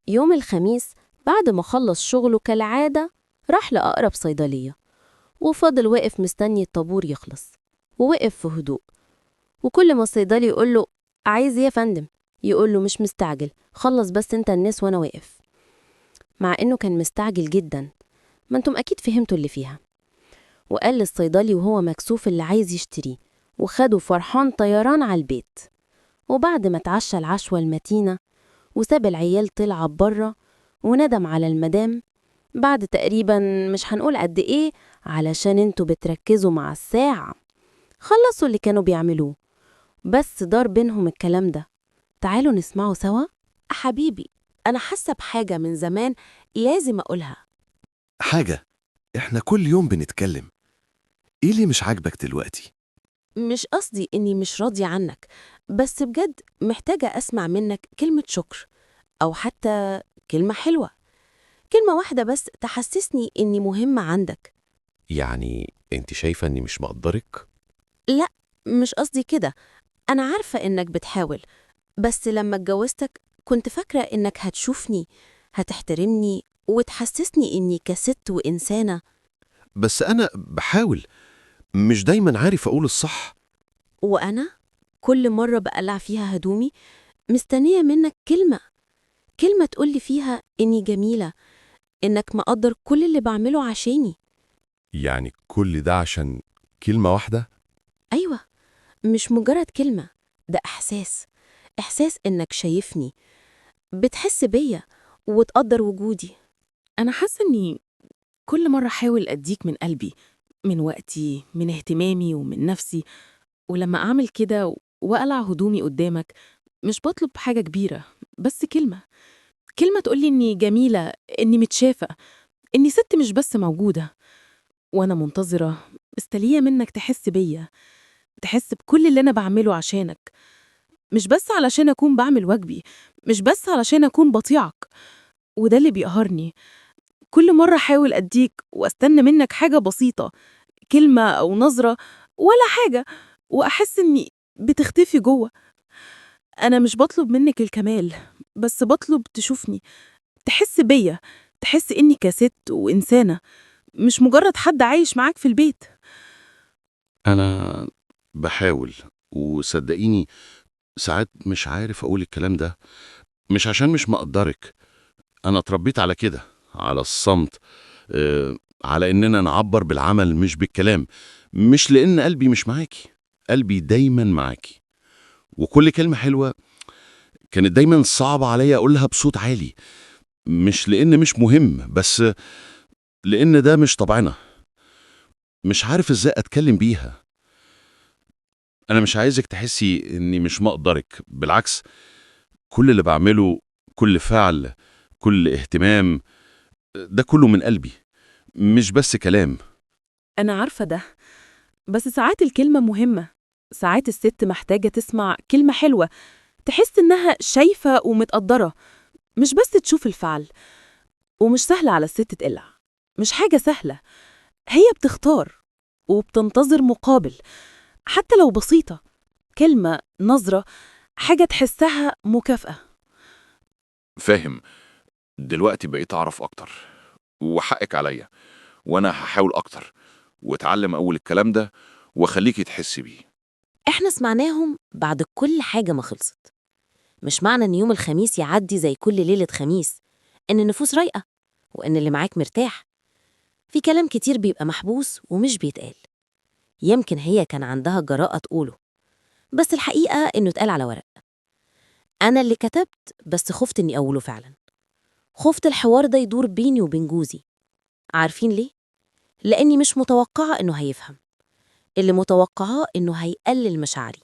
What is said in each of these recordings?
يوم الخميس بعد ما خلص شغله كالعادة راح لأقرب صيدلية، وفضل واقف مستني الطابور يخلص، ووقف في هدوء. وكل ما الصيدلي يقوله عايز ايه يا فندم، يقوله مش مستعجل، خلص بس انت الناس وانا واقف. مع انه كان مستعجل جدا، ما انتم اكيد فهمتوا اللي فيها. وقال للصيدلي وهو مكسوف اللي عايز يشتريه، وخده فرحان طيران على البيت. وبعد ما اتعشى العشوة المتينة وساب العيال تلعب بره، وندم على المدام بعد تقريبا مش هنقول قد ايه علشان انتوا بتركزوا مع الساعة. خلصوا اللي كانوا بيعملوه، بس دار بينهم الكلام ده. تعالوا نسمعه سوا. حبيبي، أنا حاسة بحاجة من زمان لازم أقولها. حاجة؟ إحنا كل يوم بنتكلم. إيه اللي مش عاجبك دلوقتي؟ مش قصدي إني مش راضية عنك، بس بجد محتاجة أسمع منك كلمة شكر، أو حتى كلمة حلوة، كلمة واحدة بس تحسسني إني مهمة عندك. يعني أنت شايفة إني مش مقدرك؟ لا، مش قصدي كده. أنا عارفة إنك بتحاول، بس لما اتجوزتك كنت فاكرة إنك هتشوفني، هتحترمني وتحسسني إني كست وإنسانة. بس أنا بحاول، مش دايما عارف أقول الصح. وأنا كل مرة بقلع فيها هدومي مستنية منك كلمة، كلمة تقولي فيها إني جميلة، إنك مقدر كل اللي بعمله عشاني. يعني كل ده عشان كلمة واحدة؟ أيوة، مش مجرد كلمة، ده إحساس، إحساس إنك شايفني، بتحس بيا وتقدر وجودي. أنا حاسة إني كل مرة أحاول أديك من قلبي، من وقتي، من اهتمامي ومن نفسي. ولما أعمل كده وأقلع هدومي قدامك، مش بطلب حاجة كبيرة، بس كلمة، كلمة تقولي إني جميلة، إني متشافة، إني ست مش بس موجودة. وأنا منتظرة، مستنية منك تحس بيا، تحس بكل اللي أنا بعمله عشانك، مش بس علشان أكون بعمل واجبي، مش بس علشان أكون بطيعك. وده اللي بيقهرني. كل مرة أحاول أديك وأستنى منك حاجة بسيطة، كلمة أو نظرة ولا حاجة، وأحس إني بتختفي جوه. أنا مش بطلب منك الكمال، بس بطلب تشوفني، تحس بيا، تحس إني كست وإنسانة، مش مجرد حد عايش معاك في البيت. أنا بحاول، وصدقيني ساعات مش عارف أقول الكلام ده، مش عشان مش مقدرك. أنا اتربيت على كده، على الصمت، على إننا نعبر بالعمل مش بالكلام. مش لأن قلبي مش معاكي، قلبي دايما معاكي. وكل كلمة حلوة كانت دايما صعبة عليا أقولها بصوت عالي، مش لأن مش مهم، بس لأن ده مش طبعنا. مش عارف إزاي أتكلم بيها. أنا مش عايزك تحسي إني مش مقدرك، بالعكس. كل اللي بعمله، كل فعل، كل اهتمام، ده كله من قلبي، مش بس كلام. أنا عارفة ده، بس ساعات الكلمة مهمة. ساعات الست محتاجة تسمع كلمة حلوة، تحس إنها شايفة ومتقدرة، مش بس تشوف الفعل. ومش سهلة على الست تقلع، مش حاجة سهلة. هي بتختار وبتنتظر مقابل، حتى لو بسيطة، كلمة، نظرة، حاجة تحسها مكافأة. فاهم. دلوقتي بقيت أعرف أكتر، وحقك عليا، وأنا هحاول أكتر وأتعلم أول الكلام ده وأخليكي تحسي بيه. إحنا سمعناهم بعد كل حاجة ما خلصت. مش معنى إن يوم الخميس يعدي زي كل ليلة خميس إن النفوس رايقة وإن اللي معاك مرتاح. في كلام كتير بيبقى محبوس ومش بيتقال، يمكن هي كان عندها الجراءة تقوله، بس الحقيقة إنه اتقال على ورق. أنا اللي كتبت، بس خفت إني أقوله فعلا. خفت الحوار ده يدور بيني وبين جوزي. عارفين ليه؟ لأني مش متوقعة إنه هيفهم. اللي متوقعاه إنه هيقلل مشاعري.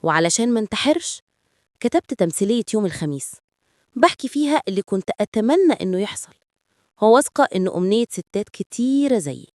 وعلشان ما انتحرش كتبت تمثيلية يوم الخميس، بحكي فيها اللي كنت أتمنى إنه يحصل، هو واثقة إنه أمنية ستات كتيرة زيي.